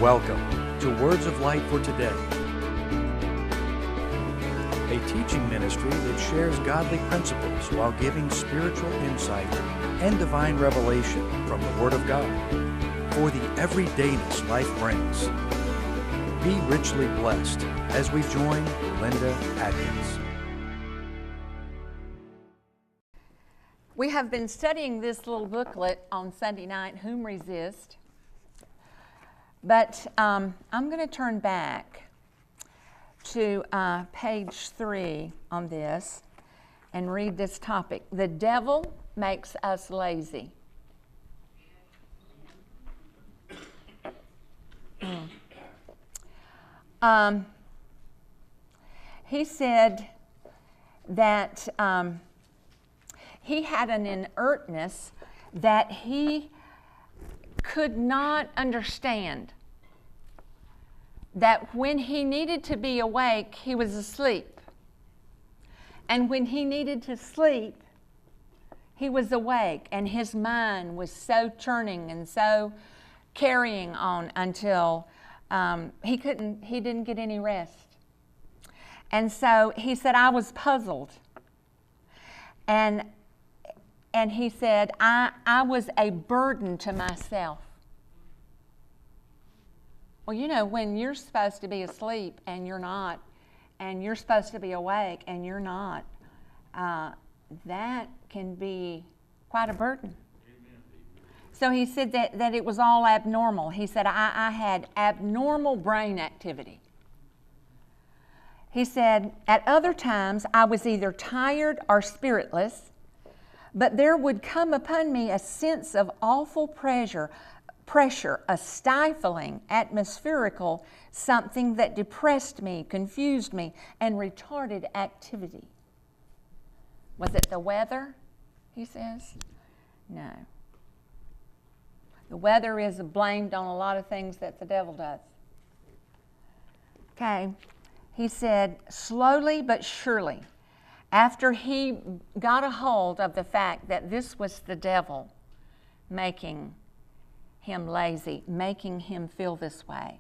Welcome to Words of Light for Today, a teaching ministry that shares godly principles while giving spiritual insight and divine revelation from the Word of God for the everydayness life brings. Be richly blessed as we join Linda Adkins. We have been studying this little booklet on Sunday night, Whom Resist? But I'm going to turn back to page 3 on this and read this topic. The devil makes us lazy. He said that he had an inertness that he could not understand, that when he needed to be awake, he was asleep. And when he needed to sleep, he was awake. And his mind was so churning and so carrying on until he didn't get any rest. And so he said, I was puzzled. And he said, I was a burden to myself. Well, you know, when you're supposed to be asleep and you're not, and you're supposed to be awake and you're not, that can be quite a burden. Amen. So he said that it was all abnormal. He said, I had abnormal brain activity. He said, at other times I was either tired or spiritless, but there would come upon me a sense of awful pressure, a stifling, atmospherical something that depressed me, confused me, and retarded activity. Was it the weather, he says? No. The weather is blamed on a lot of things that the devil does. Okay. He said, slowly but surely, after he got a hold of the fact that this was the devil making him lazy, making him feel this way,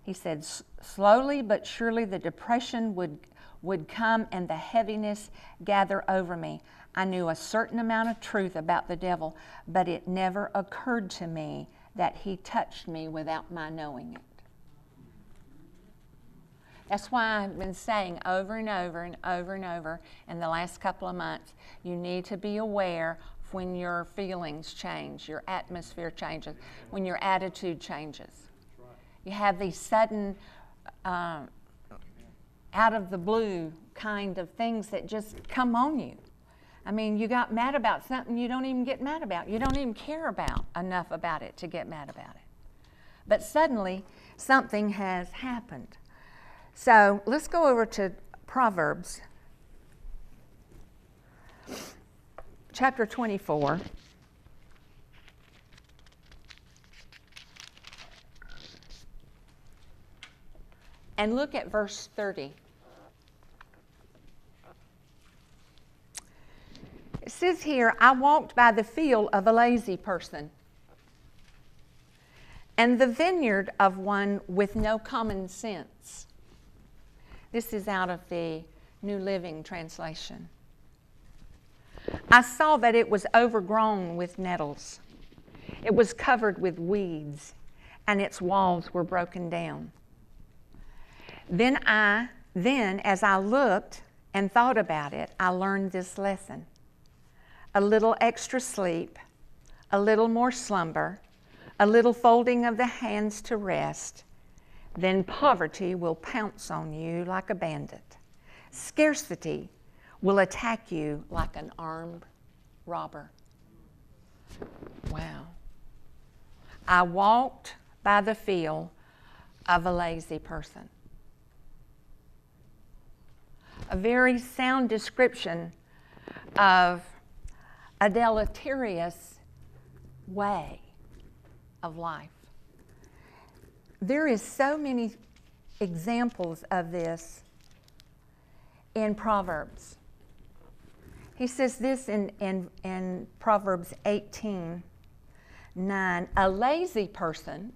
he said, slowly but surely the depression would come and the heaviness gather over me. I knew a certain amount of truth about the devil, but it never occurred to me that he touched me without my knowing it. That's why I've been saying over and over and over and over in the last couple of months, you need to be aware when your feelings change, your atmosphere changes, when your attitude changes. Right. You have these sudden, out of the blue kind of things that just come on you. I mean, you got mad about something you don't even get mad about. You don't even care about enough about it to get mad about it. But suddenly, something has happened. So let's go over to Proverbs, chapter 24. And look at verse 30. It says here, I walked by the field of a lazy person, and the vineyard of one with no common sense. This is out of the New Living Translation. I saw that it was overgrown with nettles. It was covered with weeds, and its walls were broken down. Then as I looked and thought about it, I learned this lesson. A little extra sleep, a little more slumber, a little folding of the hands to rest, then poverty will pounce on you like a bandit. Scarcity will attack you like an armed robber. Wow. I walked by the field of a lazy person. A very sound description of a deleterious way of life. There is so many examples of this in Proverbs. He says this in Proverbs 18:9. A lazy person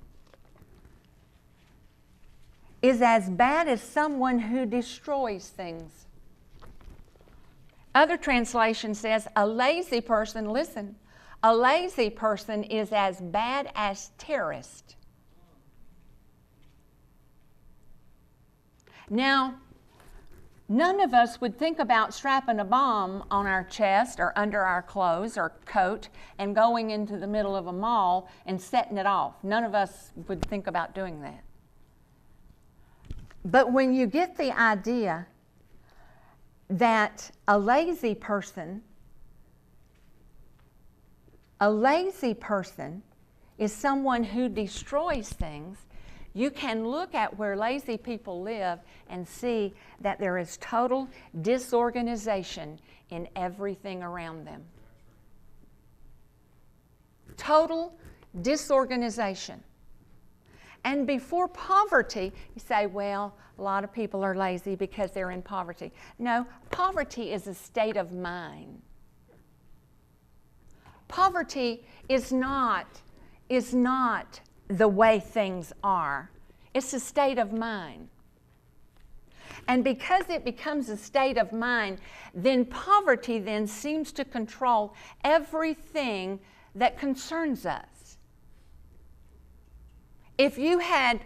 is as bad as someone who destroys things. Other translation says a lazy person, listen, a lazy person is as bad as terrorist. Now, none of us would think about strapping a bomb on our chest or under our clothes or coat and going into the middle of a mall and setting it off. None of us would think about doing that. But when you get the idea that a lazy person is someone who destroys things, you can look at where lazy people live and see that there is total disorganization in everything around them. Total disorganization. And before poverty, you say, well, a lot of people are lazy because they're in poverty. No, poverty is a state of mind. Poverty is not the way things are. It's a state of mind. And because it becomes a state of mind, then poverty then seems to control everything that concerns us. If you had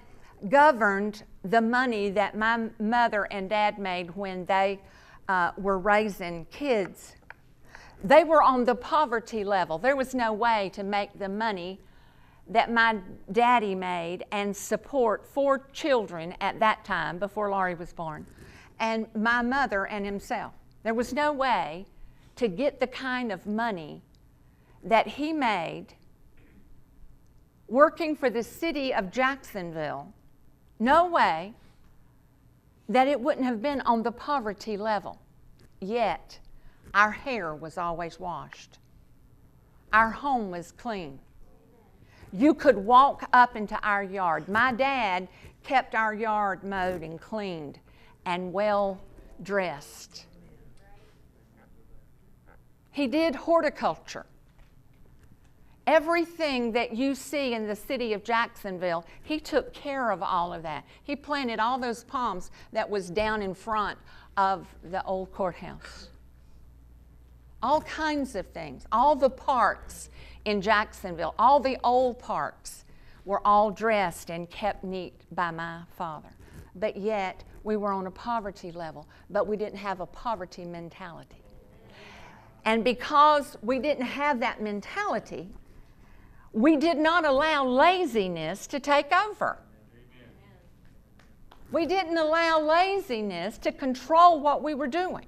governed the money that my mother and dad made when they were raising kids, they were on the poverty level. There was no way to make the money that my daddy made and support 4 children at that time before Laurie was born, and my mother and himself. There was no way to get the kind of money that he made working for the city of Jacksonville. No way that it wouldn't have been on the poverty level. Yet, our hair was always washed. Our home was clean. You could walk up into our yard. My dad kept our yard mowed and cleaned and well dressed. He did horticulture. Everything that you see in the city of Jacksonville, he took care of all of that. He planted all those palms that was down in front of the old courthouse. All kinds of things. All the parks in Jacksonville, all the old parks were all dressed and kept neat by my father. But yet, we were on a poverty level, but we didn't have a poverty mentality. And because we didn't have that mentality, we did not allow laziness to take over. We didn't allow laziness to control what we were doing.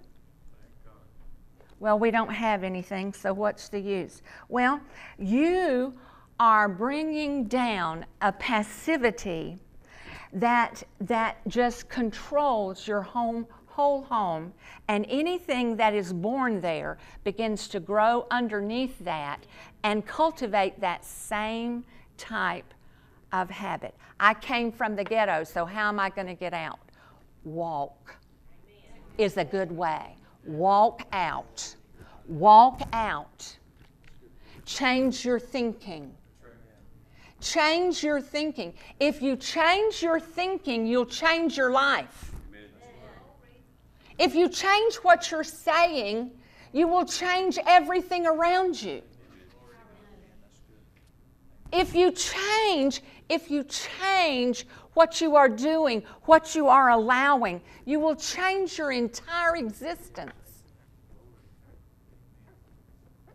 Well, we don't have anything, so what's the use? Well, you are bringing down a passivity that just controls your whole home, and anything that is born there begins to grow underneath that and cultivate that same type of habit. I came from the ghetto, so how am I going to get out? Walk is a good way. Walk out. Walk out. Change your thinking. Change your thinking. If you change your thinking, you'll change your life. If you change what you're saying, you will change everything around you. If you change what you are doing, what you are allowing, you will change your entire existence.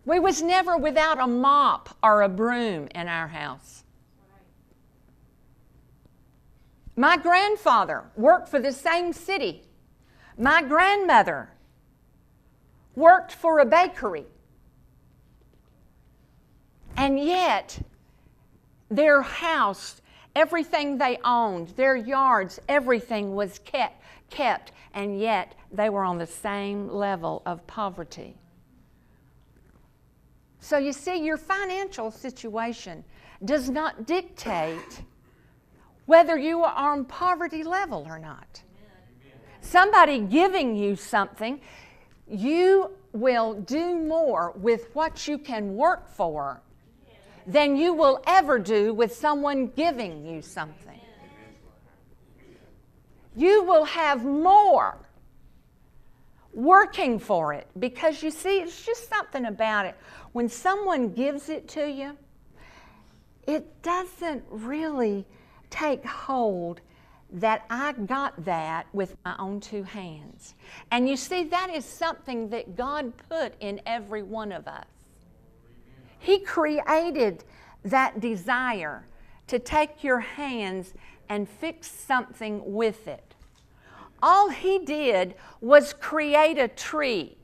We was never without a mop or a broom in our house. My grandfather worked for the same city. My grandmother worked for a bakery. And yet, their house, everything they owned, their yards, everything was kept, and yet they were on the same level of poverty. So you see, your financial situation does not dictate whether you are on poverty level or not. Somebody giving you something, you will do more with what you can work for than you will ever do with someone giving you something. You will have more working for it, because you see, it's just something about it. When someone gives it to you, it doesn't really take hold that I got that with my own two hands. And you see, that is something that God put in every one of us. He created that desire to take your hands and fix something with it. All He did was create a tree.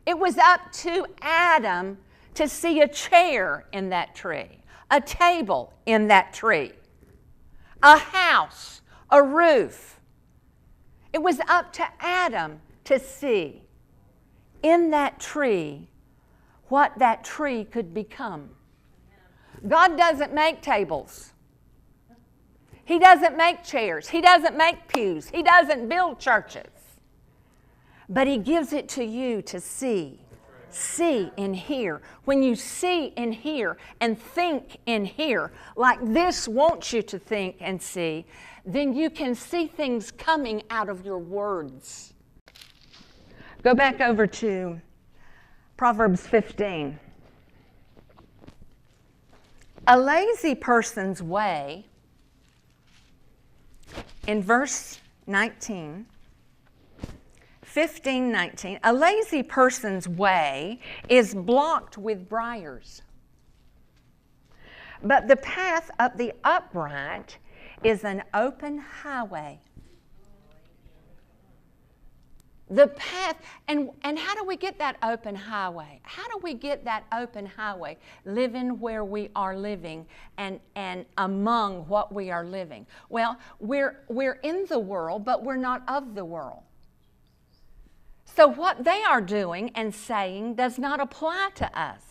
It was up to Adam to see a chair in that tree, a table in that tree, a house, a roof. It was up to Adam to see in that tree what that tree could become. God doesn't make tables. He doesn't make chairs. He doesn't make pews. He doesn't build churches. But He gives it to you to see and hear. When you see and hear and think and hear, like this wants you to think and see, then you can see things coming out of your words. Go back over to Proverbs 15. A lazy person's way, in verse 19, 15:19, a lazy person's way is blocked with briars, but the path of the upright is an open highway. The path, and how do we get that open highway? How do we get that open highway? Living where we are living and among what we are living. Well, we're in the world, but we're not of the world. So what they are doing and saying does not apply to us.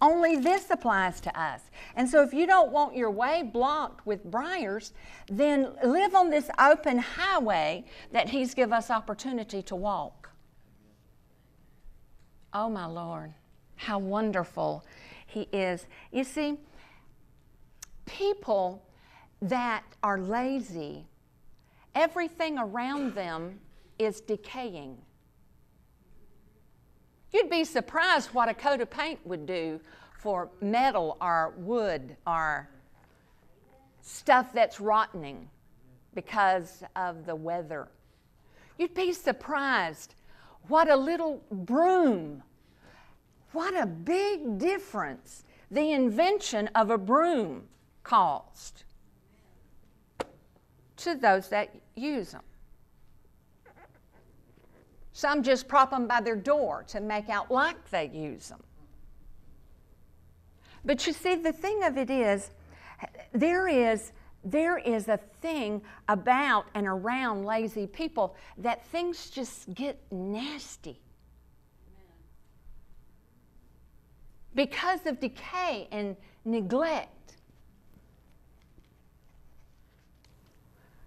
Only this applies to us. And so if you don't want your way blocked with briars, then live on this open highway that He's given us opportunity to walk. Oh my Lord, how wonderful He is. You see, people that are lazy, everything around them is decaying. You'd be surprised what a coat of paint would do for metal or wood or stuff that's rotting because of the weather. You'd be surprised what a little broom, what a big difference the invention of a broom caused to those that use them. Some just prop them by their door to make out like they use them. But you see, the thing of it is, there is a thing about and around lazy people that things just get nasty. Because of decay and neglect.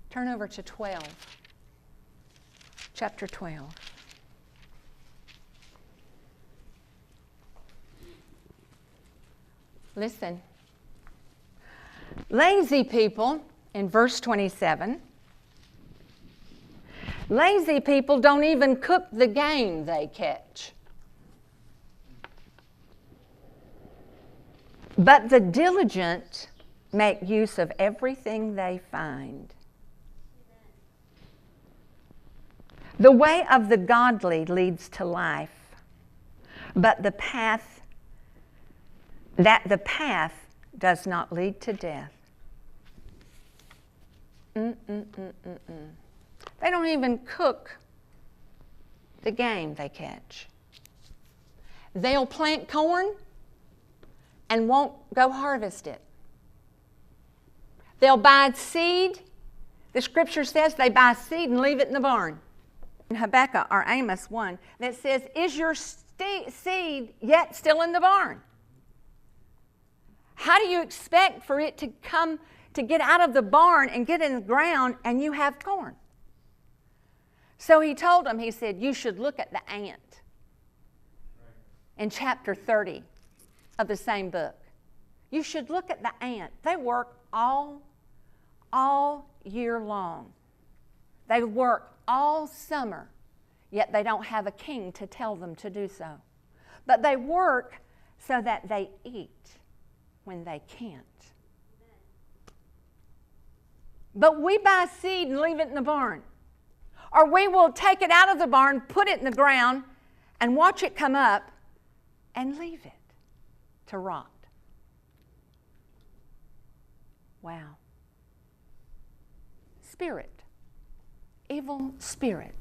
Turn over to 12. Chapter 12. Listen. Lazy people, in verse 27, lazy people don't even cook the game they catch. But the diligent make use of everything they find. The way of the godly leads to life, but the path does not lead to death. They don't even cook the game they catch. They'll plant corn and won't go harvest it. They'll buy seed. The scripture says they buy seed and leave it in the barn. In Habakkuk or Amos 1, that says, is your seed yet still in the barn? How do you expect for it to come to get out of the barn and get in the ground and you have corn? So he told them, he said, you should look at the ant in chapter 30 of the same book. You should look at the ant. They work all all year long. They work all summer, yet they don't have a king to tell them to do so. But they work so that they eat when they can't. But we buy seed and leave it in the barn. Or we will take it out of the barn, put it in the ground, and watch it come up and leave it to rot. Wow. Spirit. Evil spirit.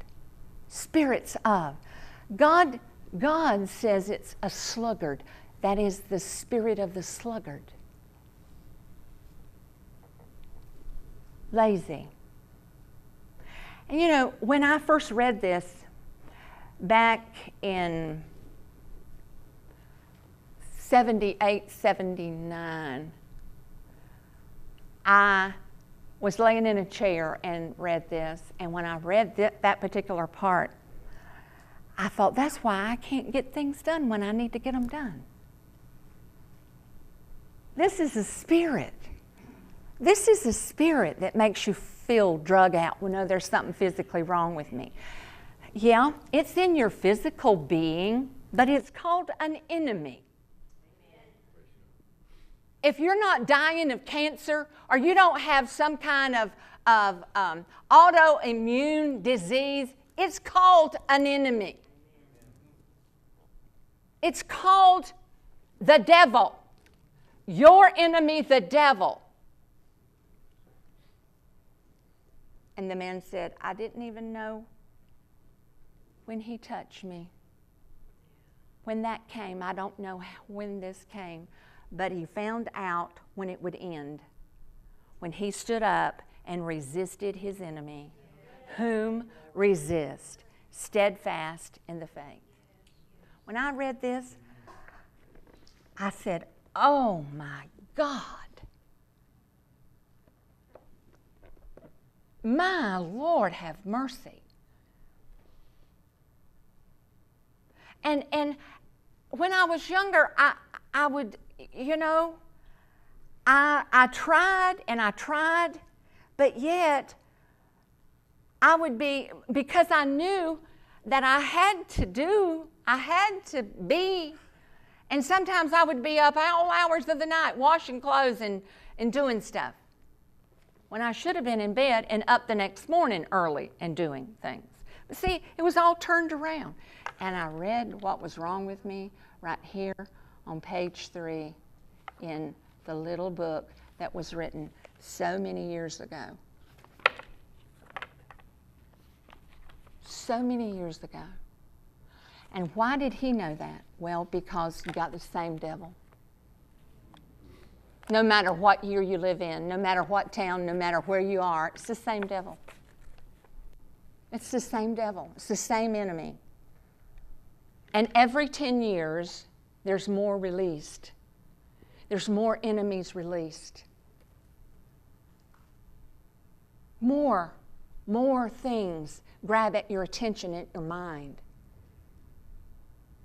Spirits of. God says it's a sluggard. That is the spirit of the sluggard. Lazy. And you know, when I first read this back in 78, 79, I was laying in a chair and read this. And when I read that particular part, I thought, that's why I can't get things done when I need to get them done. This is a spirit. This is a spirit that makes you feel drug out. Well, no, there's something physically wrong with me. Yeah, it's in your physical being, but it's called an enemy. If you're not dying of cancer, or you don't have some kind of autoimmune disease, it's called an enemy. It's called the devil. Your enemy, the devil. And the man said, I didn't even know when he touched me. When that came, I don't know when this came, but he found out when it would end. When he stood up and resisted his enemy. Whom resist? Steadfast in the faith. When I read this, I said, oh my God. My Lord, have mercy. And when I was younger, I would, you know, I tried and I tried, but yet I would be, because I knew that I had to be, and sometimes I would be up all hours of the night washing clothes and doing stuff, when I should have been in bed and up the next morning early and doing things. But see, it was all turned around. And I read what was wrong with me right here on page 3 in the little book that was written so many years ago. So many years ago. And why did he know that? Well, because you got the same devil. No matter what year you live in, no matter what town, no matter where you are, it's the same devil. It's the same devil. It's the same enemy. And every 10 years, there's more released. There's more enemies released. More things grab at your attention and your mind.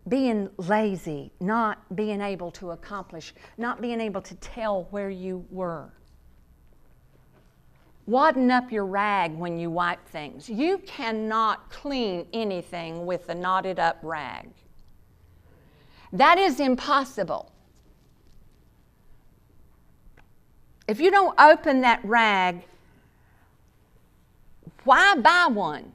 Being lazy, not being able to accomplish, not being able to tell where you were. Wadding up your rag when you wipe things. You cannot clean anything with a knotted up rag. That is impossible. If you don't open that rag, why buy one?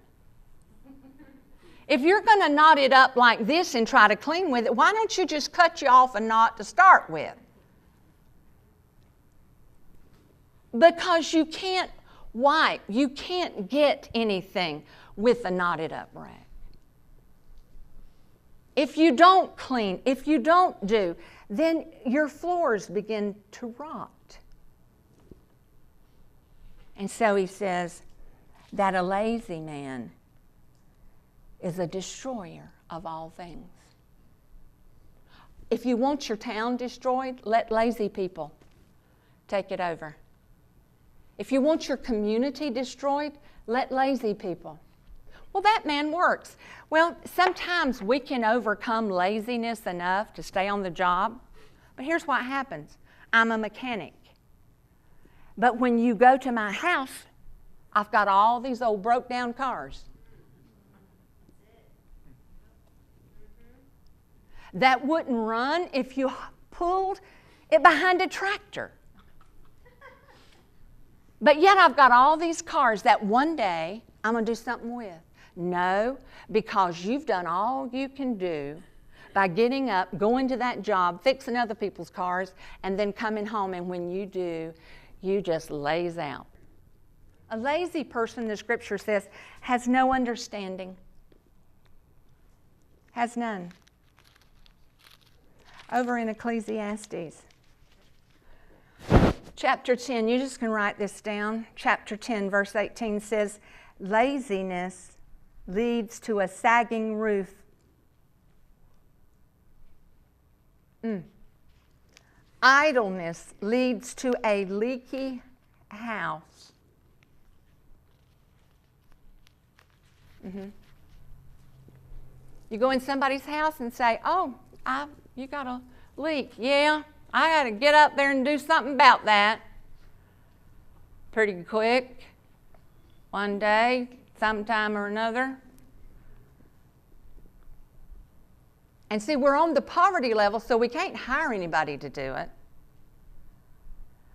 If you're going to knot it up like this and try to clean with it, why don't you just cut you off a knot to start with? Because you can't wipe, you can't get anything with a knotted up rag. If you don't clean, if you don't do, then your floors begin to rot. And so he says that a lazy man is a destroyer of all things. If you want your town destroyed, let lazy people take it over. If you want your community destroyed, let lazy people. Well, that man works. Well, sometimes we can overcome laziness enough to stay on the job, but here's what happens. I'm a mechanic. But when you go to my house, I've got all these old broke down cars that wouldn't run if you pulled it behind a tractor. But yet I've got all these cars that one day I'm going to do something with. No, because you've done all you can do by getting up, going to that job, fixing other people's cars, and then coming home, and when you do, you just laze out. A lazy person, the scripture says, has no understanding. Has none. Over in Ecclesiastes. Chapter 10, you just can write this down. Chapter 10, verse 18 says, laziness leads to a sagging roof. Idleness leads to a leaky house. You go in somebody's house and say, oh, you got a leak. Yeah, I got to get up there and do something about that. Pretty quick. One day, sometime or another. And see, we're on the poverty level, so we can't hire anybody to do it.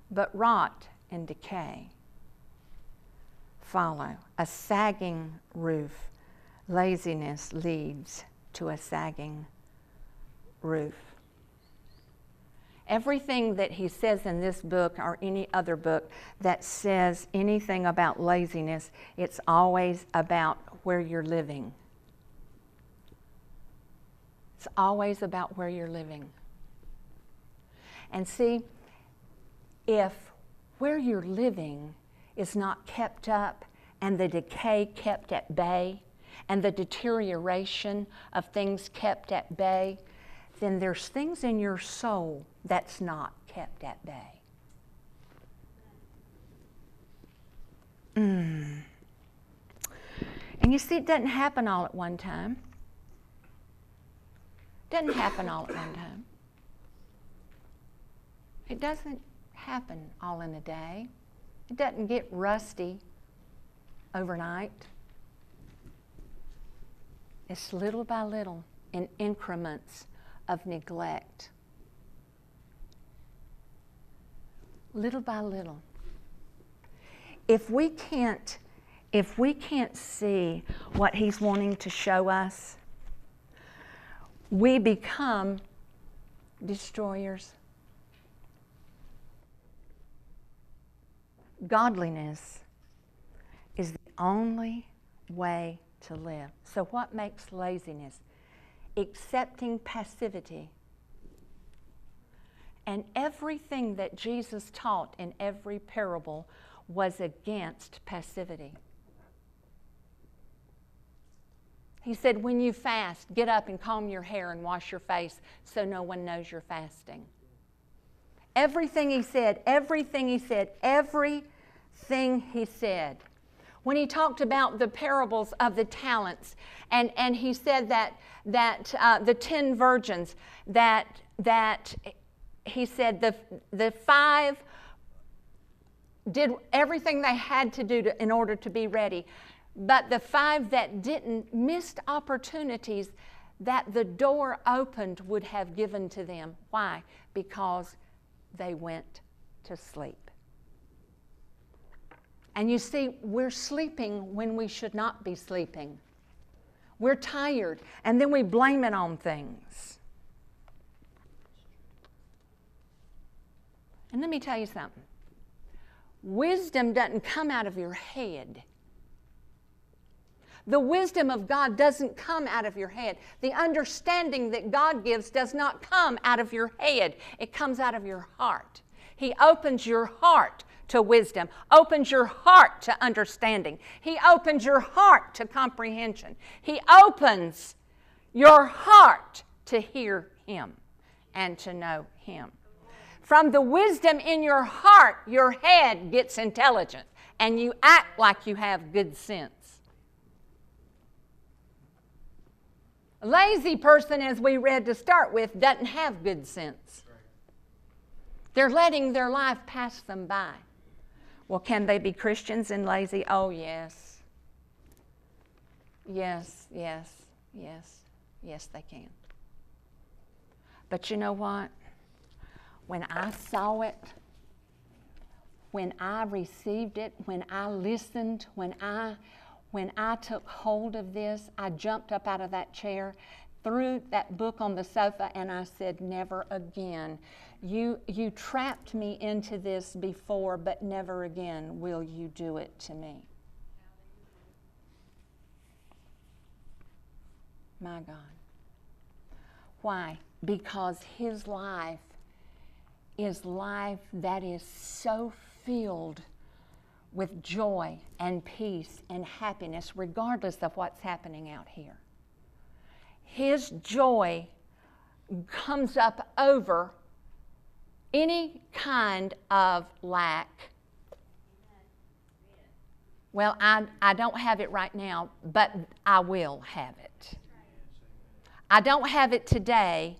But rot and decay follow. A sagging roof. Laziness leads to a sagging roof. Everything that he says in this book or any other book that says anything about laziness, it's always about where you're living. It's always about where you're living. And see, if where you're living is not kept up and the decay kept at bay and the deterioration of things kept at bay, then there's things in your soul that's not kept at bay. And you see, it doesn't happen all at one time. Doesn't happen all at one time. It doesn't happen all in a day. It doesn't get rusty overnight. It's little by little in increments of neglect. Little by little. If we can't see what he's wanting to show us, we become destroyers. Godliness is the only way to live. So what makes laziness? Accepting passivity. And everything that Jesus taught in every parable was against passivity. He said, when you fast, get up and comb your hair and wash your face so no one knows you're fasting. Everything he said. When he talked about the parables of the talents, and he said that the 10 virgins, that he said the 5 did everything they had to do in order to be ready. But the 5 that didn't missed opportunities that the door opened would have given to them. Why? Because they went to sleep. And you see, we're sleeping when we should not be sleeping. We're tired, and then we blame it on things. And let me tell you something. Wisdom doesn't come out of your head. The wisdom of God doesn't come out of your head. The understanding that God gives does not come out of your head. It comes out of your heart. He opens your heart to wisdom, opens your heart to understanding. He opens your heart to comprehension. He opens your heart to hear Him and to know Him. From the wisdom in your heart, your head gets intelligent, and you act like you have good sense. A lazy person, as we read to start with, doesn't have good sense. They're letting their life pass them by. Well, can they be Christians and lazy? Oh, yes. Yes, yes, yes. Yes, they can. But you know what? When I saw it, when I received it, when I listened, when I took hold of this, I jumped up out of that chair, threw that book on the sofa, and I said, never again. You trapped me into this before, but never again will you do it to me. My God. Why? Because His life is life that is so filled with joy and peace and happiness, regardless of what's happening out here. His joy comes up over any kind of lack. Well, I don't have it right now, but I will have it. I don't have it today,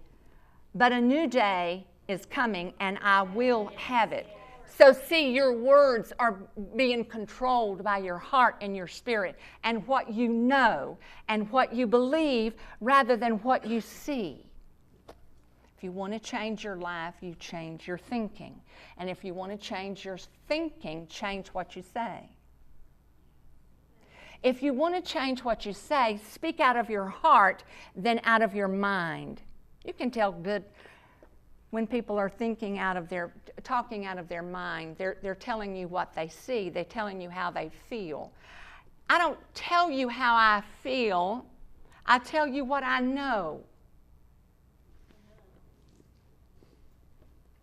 but a new day is coming and I will have it. So see, your words are being controlled by your heart and your spirit and what you know and what you believe rather than what you see. If you want to change your life, you change your thinking. And if you want to change your thinking, change what you say. If you want to change what you say, speak out of your heart than out of your mind. You can tell good when people are talking out of their mind. They're telling you what they see. They're telling you how they feel. I don't tell you how I feel. I tell you what I know.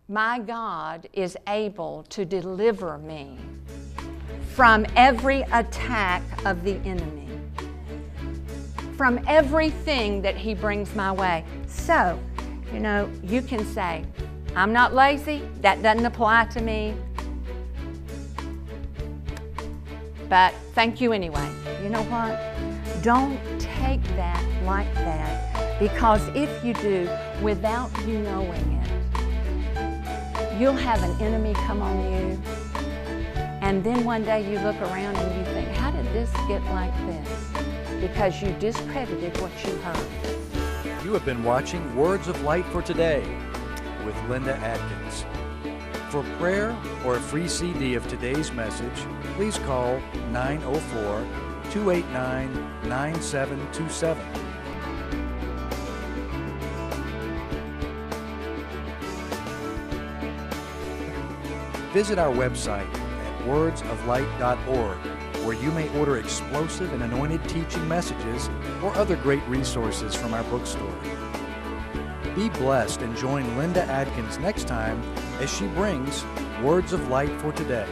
My God is able to deliver me from every attack of the enemy, from everything that he brings my way. So, you can say, I'm not lazy, that doesn't apply to me, but thank you anyway. You know what? Don't take that like that, because if you do, without you knowing it, you'll have an enemy come on you. And then one day you look around and you think, how did this get like this? Because you discredited what you heard. You have been watching Words of Light for Today with Linda Adkins. For prayer or a free CD of today's message, please call 904-289-9727. Visit our website at wordsoflight.org, where you may order explosive and anointed teaching messages or other great resources from our bookstore. Be blessed and join Linda Adkins next time as she brings Words of Light for Today.